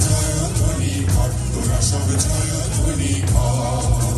জয়ধ্বনি কর, তোরা সব জয়ধ্বনি কর।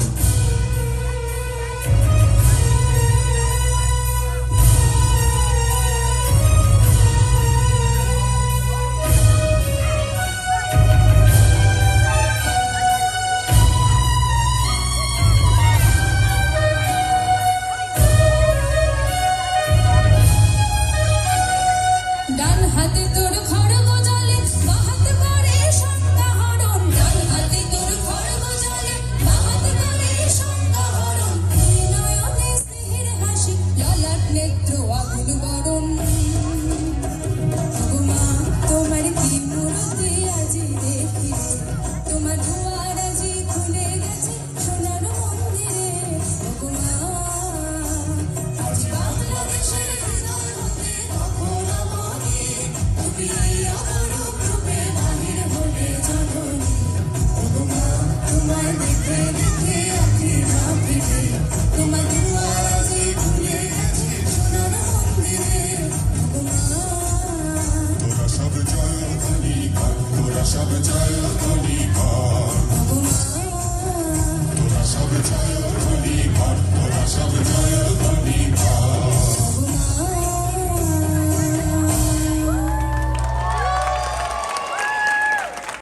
ডান হাতে তোর খড়গ জ্বলে, বাঁ হাত করে সংজ্ঞাহরণ। ডান হাতে তোর খড়গ জ্বলে, বাঁ হাত করে সংজ্ঞাহরণ। দুই নয়নে স্নেহের হাসি, ললাট নেত্র আগুন বরণ। ওগো মা, তোমার কি মূরতি আজি দেখিলে, তোমার দুয়ার আজি খুলে গেছে সোনার মন্দিরে। ওগো মা, আজ বাংলাদেশের হৃদয় হতে তখন মনে তুমি অপরূপ রূপে বাহির হলে জননী। ওগো মা, তোমায় দেখে দেখে আঁখি না ফিরে, তোমার দুয়ার আজি খুলে গেছে সোনার মন্দিরে। ওগো মা, তোরা সব জয়ধ্বনি কর, তোরা সব জয়ধ্বনি কর, ওগো মা, তোরা সব জয়